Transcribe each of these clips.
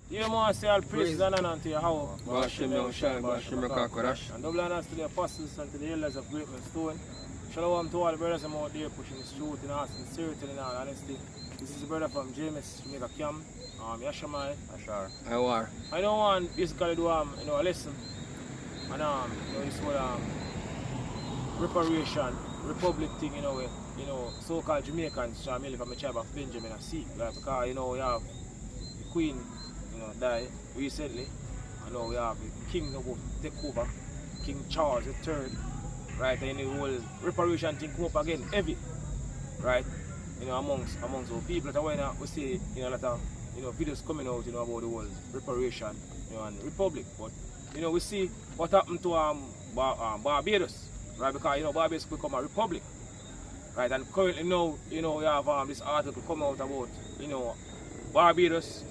You must say all praises and honor to Yahweh. And double honors to the apostles and to the elders of Great Stone. Shalom to all the brothers out there pushing the truth in all sincerity and all honesty. This is the brother from Jamaica Camp. Yashamai. Ashar. I don't want basically do a lesson. And this whole reparation, republic thing, so-called Jamaicans, mainly from the tribe of Benjamin and Sikh, right? Because we have the Queen, died recently. We have the King who take over, King Charles III, right? And the whole reparation thing come up again heavy, right? Amongst our people that we see a lot of videos coming out about the whole reparation and republic. But we see what happened to Barbados, right? Because Barbados become a republic, right? And currently now we have this article come out about Barbados,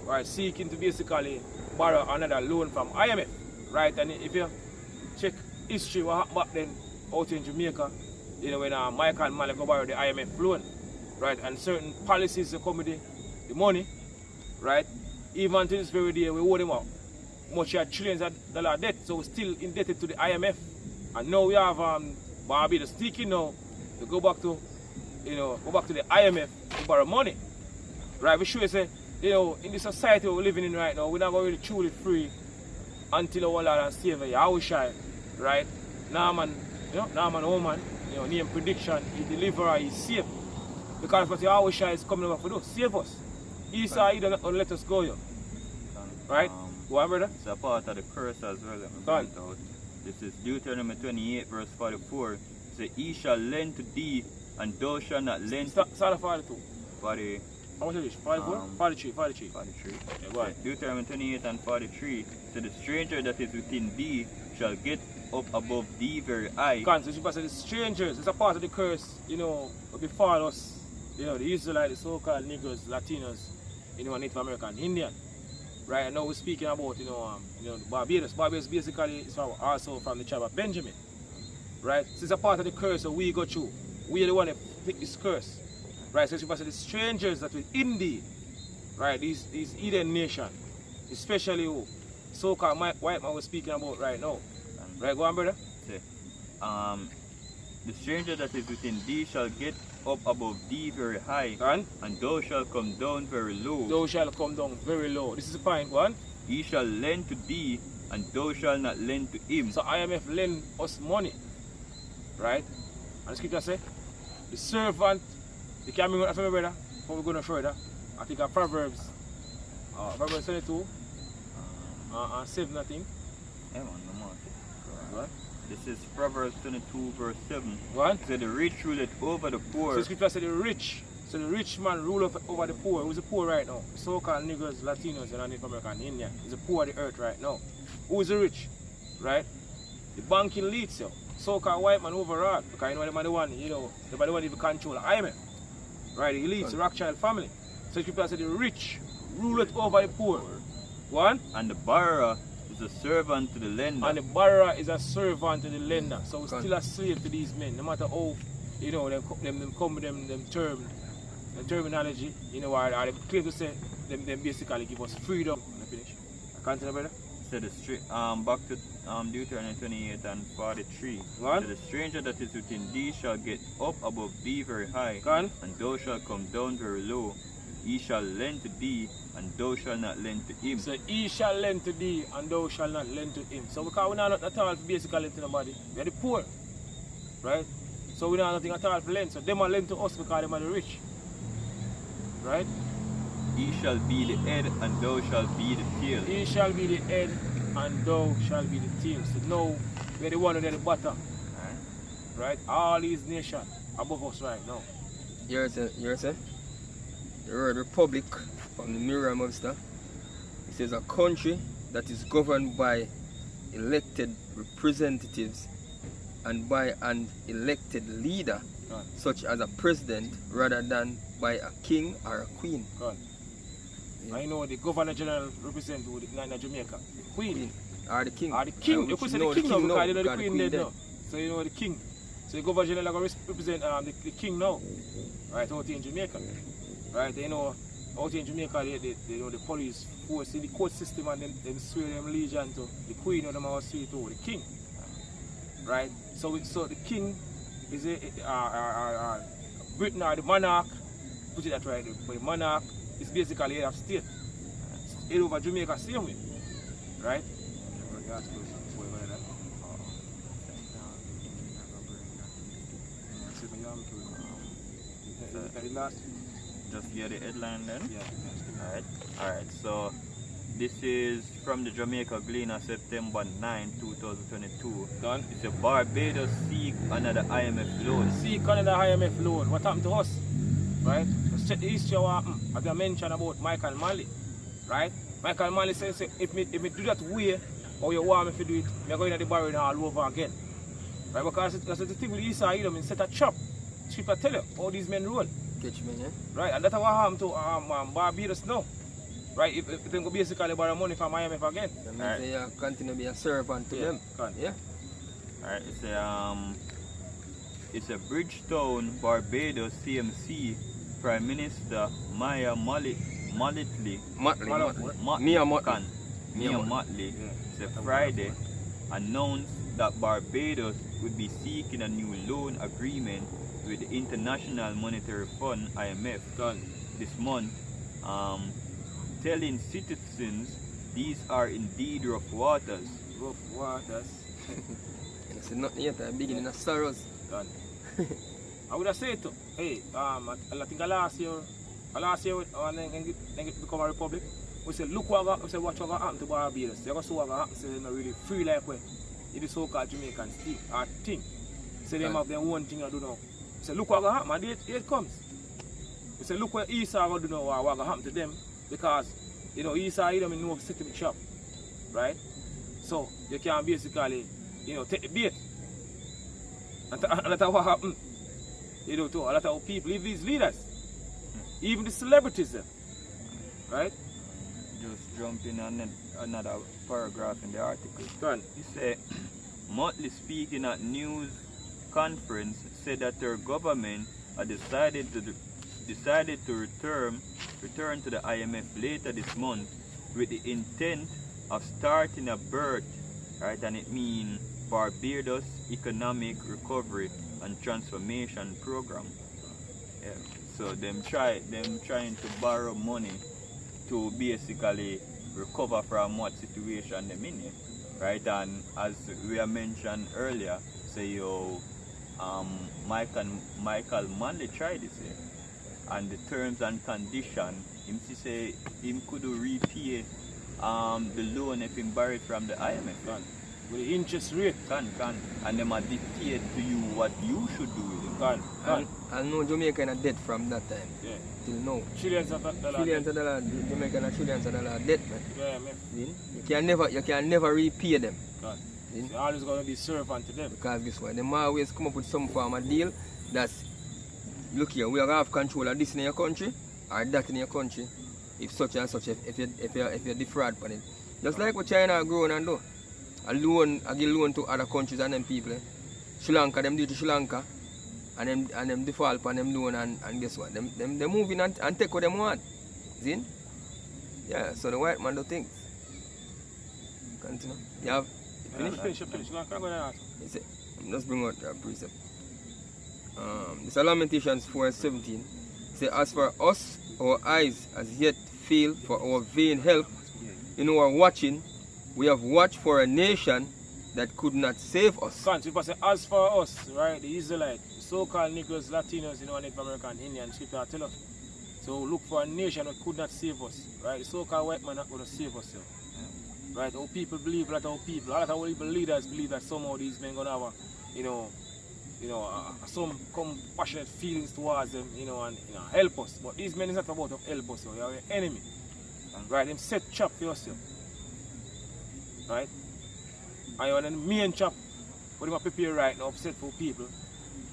right, seeking to basically borrow another loan from IMF, right? And if you check history, what happened back then out in Jamaica, when Michael and Malik go borrow the IMF loan, right? And certain policies accommodate the money, right? Even to this very day, we owe them out much trillions of dollar debt, so we're still indebted to the IMF. And now we have Barbados seeking now to go back to the IMF to borrow money, right? We should say, in the society we're living in right now, we're not going to be truly free until our Lord and Savior Yahushua, right? Naaman Oman, name prediction, he deliverer, he save. Because what Yahushua is coming over for us, save us. He said he doesn't let us go, right? Go on, brother. It's a part of the curse as well. This is Deuteronomy 28, verse 44. It says, He shall lend to thee, and thou shalt not lend to... Start 42. 40. How much is it? 44? 43. 43. Yeah, go on. Deuteronomy 28 and 43. So the stranger that is within thee shall get up above thee very high. Because the strangers, it's a part of the curse, befall us, the Israelites, the so-called Negroes, Latinos, Native American, Indian. Right now we're speaking about, Barbados. Barbados basically is also from the tribe of Benjamin. Right? So it's a part of the curse that we go through. We are the one that pick this curse. Right? So it's the strangers that within thee, right, these Eden nation, especially who so-called white man we're speaking about right now. Right, go on, brother. Say, the stranger that is within thee shall get up above thee very high, and thou shalt come down very low. Thou shalt come down very low. This is the point, one. He shall lend to thee, and thou shalt not lend to him. So IMF lend us money, right? And the scripture say, the servant, you can bring it from me, brother, before we go no further. I think of Proverbs 22, and 7, I think. Yeah, man, no more. What? This is Proverbs 22, verse 7. What? So the rich ruleth over the poor. So the scripture said the rich. So the rich man rule over the poor. Who's the poor right now? The so-called Negroes, Latinos, and Native American, Indian. Is the poor of the earth right now. Who is the rich? Right? The banking leads you. So-called white man overall. Because they're the one, they're the one who control the IMF. Right? The elites, the Rothschild family. So the scripture said the rich ruleth over the poor. One? And the borrower is a servant to the lender. And the borrower is a servant to the lender. So we're still a slave to these men. No matter how, them come with them terminology, or they claim to say, them basically give us freedom. Finish. Continue, brother. So back to Deuteronomy 28 and 43. What? So the stranger that is within thee shall get up above thee very high, and thou shalt come down very low. He shall lend to thee, and thou shalt not lend to him. So he shall lend to thee, and thou shalt not lend to him. So because we not at all basically to nobody. We are the poor. Right? So we don't have nothing at all for lend. So them are lend to us because them are the rich. Right? He shall be the head, and thou shalt be the tail. He shall be the head, and thou shalt be the tail. So now we are the one who are the bottom. Right? All these nations above us right now. You're saying? The word republic from the Merriam Webster. It says a country that is governed by elected representatives and by an elected leader, such as a president, rather than by a king or a queen. Yeah. I know the Governor General represent in Jamaica. The Queen. Or the king. Or the king. You could say the king now because the Queen dead now. So the king. So the Governor General represent the king now. Right out in Jamaica. Right, out in Jamaica, they know the police force, the court system, and them swear them legion to the queen, or them our swear to the king. Right? So the king is Britain or the monarch, put it that right, the monarch is basically head of state. Head over Jamaica same way. Right? Just hear the headline then? Yeah. Alright, so this is from the Jamaica Gleaner, September 9, 2022. Done. It's a Barbados seek another IMF loan. Seek another IMF loan. What happened to us? Right? Let's check the history of what happened. As I mentioned about Michael Manley. Right? Michael Manley says if me do that way, or you want me to do it, I'm going to the barrel all over again. Right? Because that's the thing with East Side, set a trap. Chip I tell you, all these men roll. Catch me, yeah? Right? And that's what happened to Barbados now. Right? If they go basically borrow money from IMF again. That means they continue to be a servant to them. Yeah? Alright, it's a Bridgetown, Barbados CMC Prime Minister Mia Motley. Mia Motley. It's a Friday, announced that Barbados would be seeking a new loan agreement with the International Monetary Fund, IMF, this month, telling citizens these are indeed rough waters. Rough waters. It's not yet a beginning of sorrows. Done. I would have said to, hey, I think last year when they become a republic, we said look what watch what happened to Barbados. They got so what happened, so they're not really free like when it is so-called Jamaican still or thing. So they have their own thing I do now. We say look what happened, and it comes. We say look what East are going to do now, what happened to them, because you know East are them know set in the shop. Right? So you can basically, you know, take the bait. And that's what happened. You know, to a lot of people, these leaders, even the celebrities there. Right? Just jump in on another paragraph in the article. Go on. You say, Motley speaking at news conference said that their government had decided to return to the IMF later this month with the intent of starting a BERT, right? And it means Barbados Economic Recovery and Transformation Program. Yeah. So them trying to borrow money to basically recover from what situation they're in, right? And as we have mentioned earlier, say Michael Manley tried this, and the terms and conditions, him say him could repay the loan if he borrowed from the IMF. With the interest rate. And them dictate to you what you should do with it. I know Jamaica in a debt from that time. Yeah. Till now. Trillions of dollars. Trillions of dollars. Jamaica in a trillions of dollars debt, man. Yeah, man. You can never repay them. You're always going to be servant to them. Because guess what? They always come up with some form of deal that's, look here, we have control of this in your country or that in your country. If such and such, if you defraud on it. Just like what China are growing and do. I give loan to other countries and them people. Sri Lanka, them do to Sri Lanka, and them default on them loan, and guess what? Them move in and take what them want. See? Yeah, so the white man do things. Continue. You have Finish. Let's bring out a precept. This is Lamentations 4:17. Say, as for us, our eyes as yet fail for our vain help in our watching. We have watched for a nation that could not save us. People say, as for us, right, the Israelites, the so-called Negroes, Latinos, Native American, Indian, scripture tell us. So look for a nation that could not save us, right? The so-called white man not going to save us, right? Our people believe, a lot of people leaders believe that somehow these men going to have some compassionate feelings towards them, and help us. But these men is not about to help us, they are an enemy, right? Them set trap for us, right? And the main chap what they prepare right now set for people,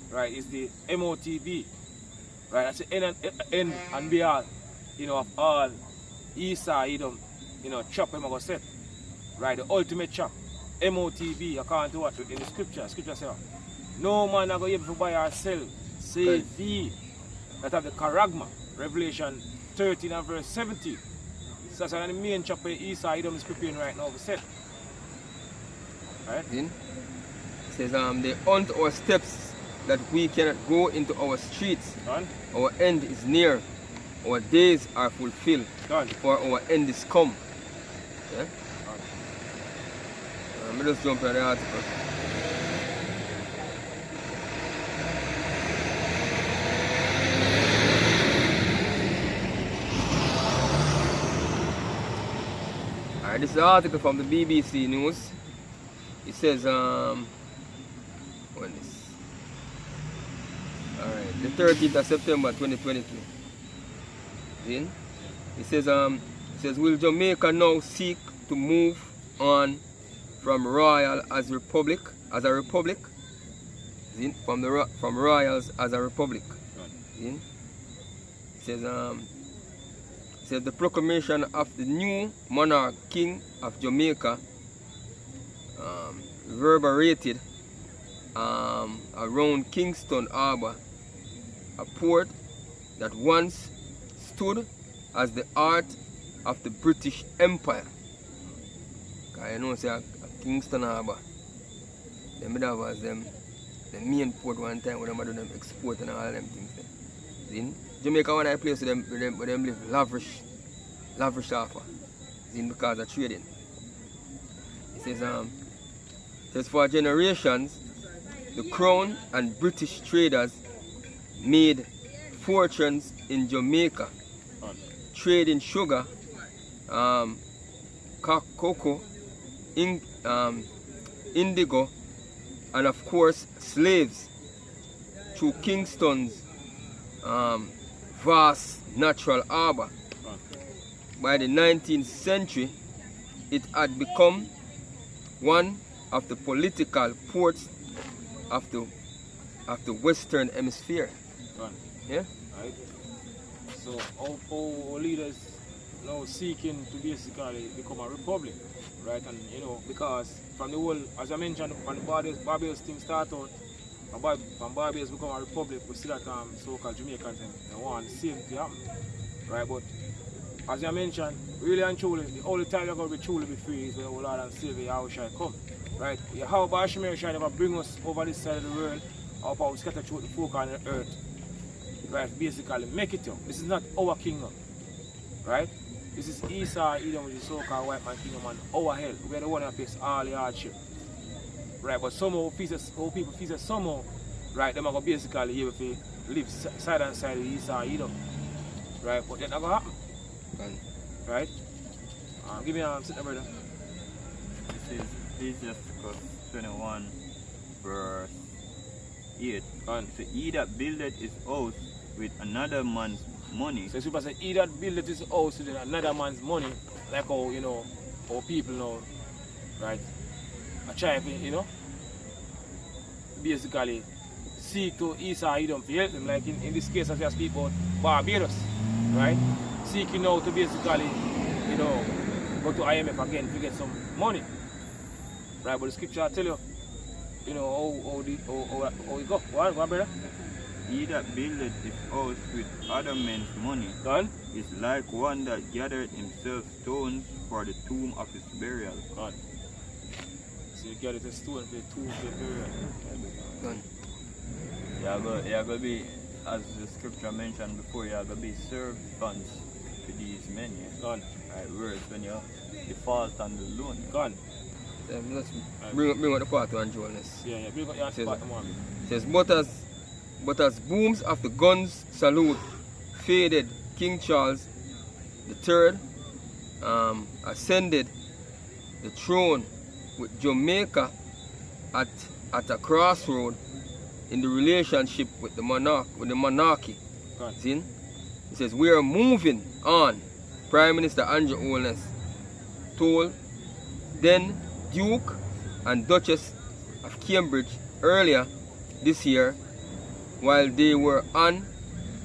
right, is the MOTB, right? That's the N and B all, of all East side, chap them are going to set, right? The ultimate chap, MOTB, according to what in the scripture says, no man are going to be able to buy or sell, save thee that have the charagma, Revelation 13 and verse 17. So that's the main chapter Esau Edom is preparing right now for set. Right? It says, they hunt our steps that we cannot go into our streets. Done? Our end is near. Our days are fulfilled. Done. For our end is come. Yeah? Done. Let me just jump on the article. Alright, this is an article from the BBC News. It says, when is? Alright, the 13th of September 2022. Then it says, will Jamaica now seek to move on from royal as a republic? From royals as a republic. It says the proclamation of the new monarch king of Jamaica reverberated around Kingston Harbour, a port that once stood as the heart of the British Empire. I know say a Kingston Harbour, them was them the main port one time when them do them export and all them things there. In Jamaica one I place with them live lavish offer. Because of trading. It says for generations the Crown and British traders made fortunes in Jamaica, trading sugar, cocoa, indigo, and of course slaves through Kingston's vast natural harbour. By the 19th century, it had become one of the political ports of the Western Hemisphere. Yeah. Right. So our leaders now seeking to basically become a republic, right? And because from the whole, as I mentioned, when the Barbados thing started out, from Barbados become a republic, we see that so-called Jamaicans they want the same to happen, right? But as I mentioned, really and truly, the only time you're going to be truly be free is when our Lord and Savior Yahushua come, right? How Bashmir shall never bring us over this side of the world, or power scatter through the folk on the earth, right? Basically, make it up. This is not our kingdom, right? This is Esau Edom, which is so-called white man kingdom, and our hell. We are the one that face all the hardship, right? But somehow, people feel that somehow, right, they're going to basically able to live side and side with Esau Edom, right? But that's not going to happen. Right? Give me a sit there, brother. This is Ecclesiastes 21 verse 8. And so he that buildeth his house with another man's money. So super say he that buildeth his house with another man's money, like how how people now, right? I try to basically seek to Esau Edom to help them, like in this case as we speak about Barbados, right? Seeking now to basically, go to IMF again to get some money. Right, but the scripture tell you, how it go. What, brother? He that buildeth his house with other men's money Gone? is like one that gathered himself stones for the tomb of his burial. Gone. So you gathered a stone for the tomb of your burial. Done. You're going to be, as the scripture mentioned before, you're going to be servants to these men, yeah? Gone. Right, words when you default on the loan. Yeah? Gone. Let's bring out the part one, Jonas. Yeah, bring out your part more. It says, but as booms of the guns salute faded, King Charles III ascended the throne with Jamaica at a crossroad in the relationship with the monarchy. See? It says, we are moving on, Prime Minister Andrew Holness told then Duke and Duchess of Cambridge earlier this year while they were on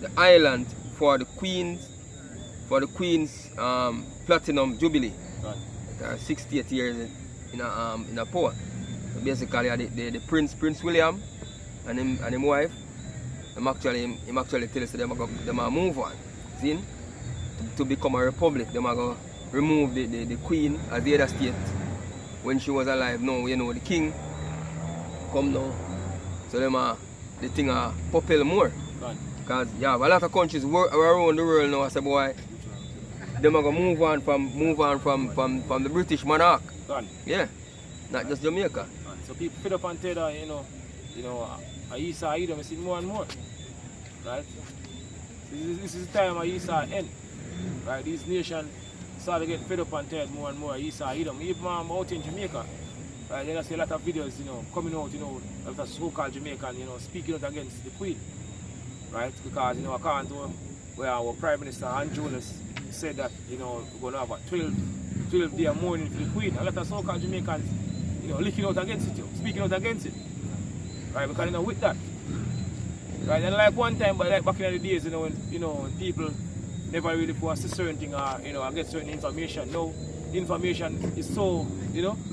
the island for the Queen's Platinum Jubilee. 68 years in a power. So basically the Prince William and him wife, him actually tell us them are move on. See? to become a republic. Them are going to remove the queen as the other state when she was alive. Now, you know, the king come now. So them are, the thing are propel more. Because you have a lot of countries around the world now, I say, boy, them are going to move on from the British monarch. Yeah, not just Jamaica. So people fed up and tell that, you know, Isa Edom, you see more and more. Right? This is the time of Isa end. Right? These nations start to get fed up and tired more and more. Isa Edom. Even out in Jamaica. Right? Then I see a lot of videos, coming out, of the so-called Jamaican, speaking out against the Queen. Right? Because, according to where our Prime Minister and Jonas said that, we're going to have a 12-day mourning for the Queen. A lot of so-called Jamaicans, licking out against it, speaking out against it. Right? Because, with that. Right? And like one time, but like back in the days, when people never really foresee certain thing or, get certain information. Now, information is so,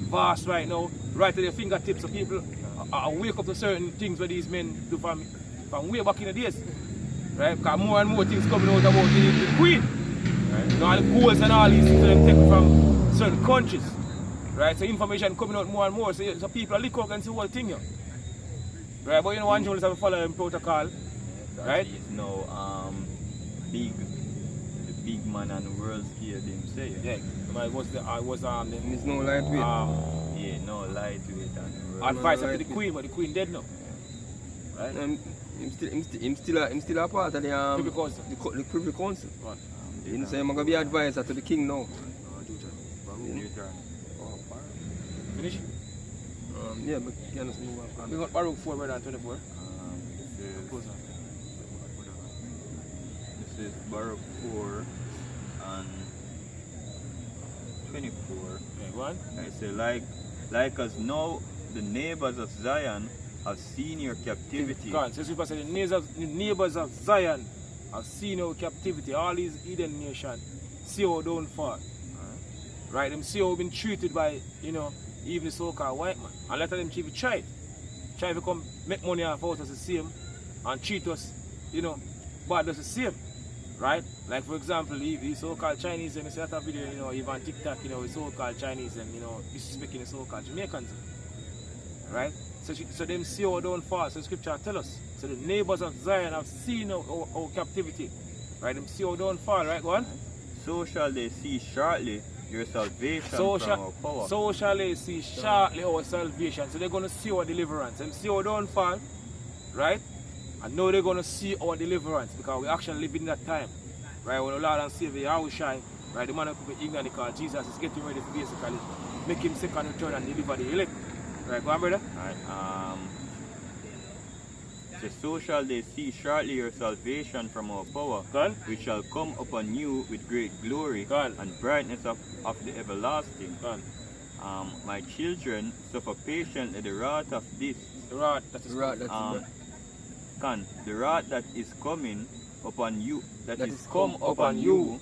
vast right now, right at their fingertips. So people wake up to certain things where these men do from way back in the days. Right? Because more and more things coming out about the Queen. Right? All the goals and all these things that they take from certain countries. Right? So information coming out more and more. So people are looking and see what thing here. Right? But one journalist have to follow protocol. Right? He's now the big man on the world scale himself. Yeah. He's no lightweight. Yeah, no lightweight on the world. Advisor to the Queen, but the Queen dead now. Right? Him still a part of the Privy Council. What? He didn't say I'm going to be advisor to the king now. Finish? Yeah, but you can just move on. We got Baruch 4 brother and 24. This is Baruch 4 and 24. Okay, go on. I say, like us now, the neighbors of Zion have seen your captivity. God, says people say the neighbors of Zion have seen our captivity. All these Eden nations see our downfall. Right? Them see how we've been treated by, even the so-called white man. And let them keep it try to come make money off us the same and treat us, bad us the same. Right? Like for example, the so-called Chinese and you see that video, even on TikTok, the so-called Chinese and disrespecting the so-called Jamaicans. Right? So them see our downfall. So the scripture tell us. So the neighbors of Zion have seen our captivity. Right? Them see our downfall, right? Go on. So shall they see shortly your salvation from our power. So shall they see shortly our salvation. So they're going to see our deliverance. Them see our downfall, right? And now they're going to see our deliverance because we actually live in that time. Right? When the Lord and Savior Yahushua, right? The man of people ignorant because Jesus is getting ready to basically make him second return and deliver the elect. Right, go on, brother. Alright, so shall they see shortly your salvation from our power, which shall come upon you with great glory and brightness of the everlasting. My children, suffer patiently the wrath of this. The wrath that is the wrath that is coming upon you, that is come upon you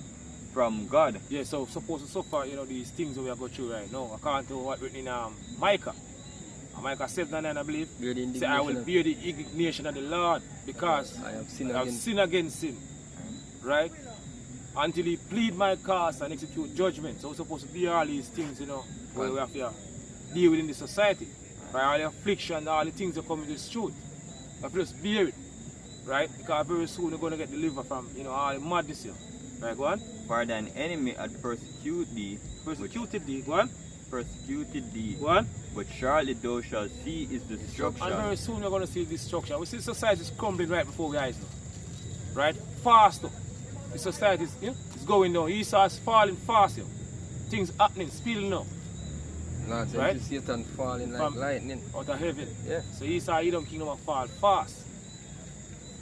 from God. Yeah, so supposed to suffer, these things that we are going through right now, according to what written in Micah. Micah 7:9, I believe. Say, I will bear the indignation of the Lord because I have sinned against him. Right? Until he plead my cause and execute judgment. So we're supposed to bear all these things, where we have to deal with in the society. Right? All the affliction, all the things that come in this truth. We have to just bear it. Right? Because very soon we're going to get delivered from, all the madness here. Right, go on. For thine enemy had persecuted thee. Go on. Persecuted thee. Go on. But surely thou shalt see his destruction. And very soon we're going to see destruction. We see society is crumbling right before our eyes now. Right? Fast up. The society is going down. Esau is falling fast here. Things happening, speeding now. Lord, right? Satan falling like lightning. Out of heaven. Yeah. So Esau Edom kingdom will fall fast.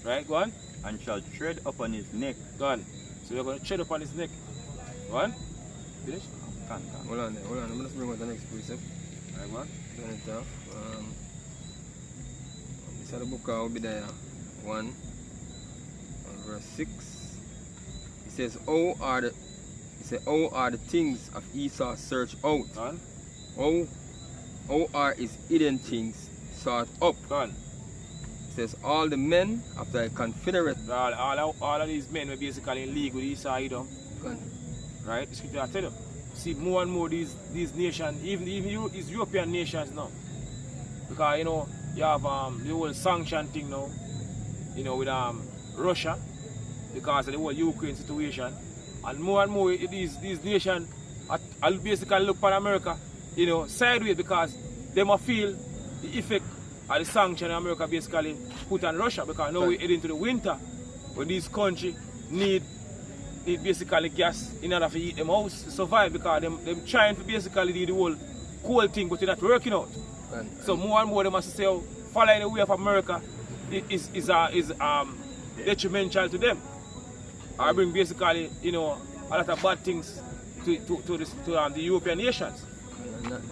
Right? Go on. And shall tread upon his neck. Go on. So we're going to tread upon his neck. Go on. Finish? Hold on. I'm just bring out the next precept. Right, go on. Turn it off. This is the book of Obadiah 1 and verse 6. It says, "Oh are the things of Esau searched out. Oh are his hidden things sought up." It says, "All the men of thy confederate." All of these men were basically in league with Esau Edom. Gone. Right? The scripture I tell you. See more and more these nations, even these European nations now. Because you know, you have the whole sanction thing now, you know, with Russia, because of the whole Ukraine situation. And more these nations I'll basically look for America, you know, sideways, because they must feel the effect of the sanction America basically put on Russia, because now we're heading to the winter when these countries need basically gas in order to heat them house to survive, because them trying to basically do the whole cold thing, but it's not working out. So more and more they must say, oh, following the way of America is detrimental to them. I bring basically, you know, a lot of bad things to the European nations.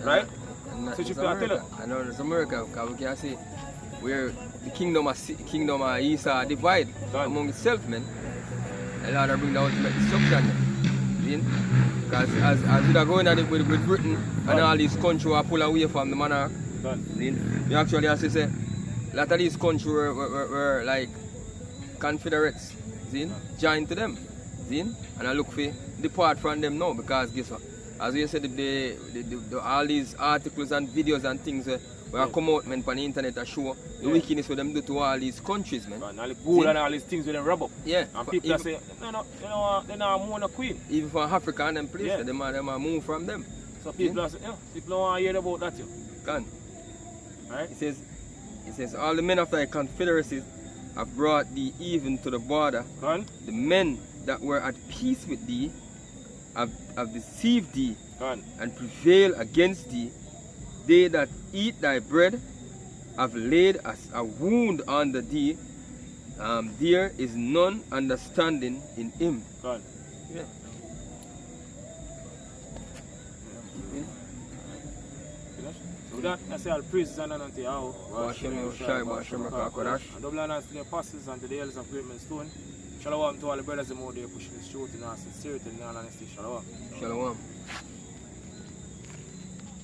Right? So you can tell it. I know it's America, because we can see where the kingdom of East are divided among itself, man. A lot of bring the ultimate destruction. Because as we are going at it with Britain and all these countries are pull away from the monarch, you actually have to say, a lot of these countries were like confederates, joined to them. And I look for depart from them now, because guess what? As you said, all these articles and videos and things where come out, man, on the internet to show the wickedness what them do to all these countries, man. And all the gold and all these things with them rub up. Yeah. And people that say, no, they're not more than queen. Even from Africa and them places, them are move from them. So people are saying, people don't want to hear about that. Gone. Right? It says, all the men of thy confederacies have brought thee even to the border. Gone. The men that were at peace with thee have deceived thee and prevailed against thee. They that eat thy bread have laid a wound under thee. There is none understanding in him. Gone. Yeah. So that I say all praises and honor to Yahweh. And double honors to the apostles and to the elders of Great Men Stone. Shalom to all the brothers and more there pushing the truth in our sincerity and in our honesty. Shalom. Shalom.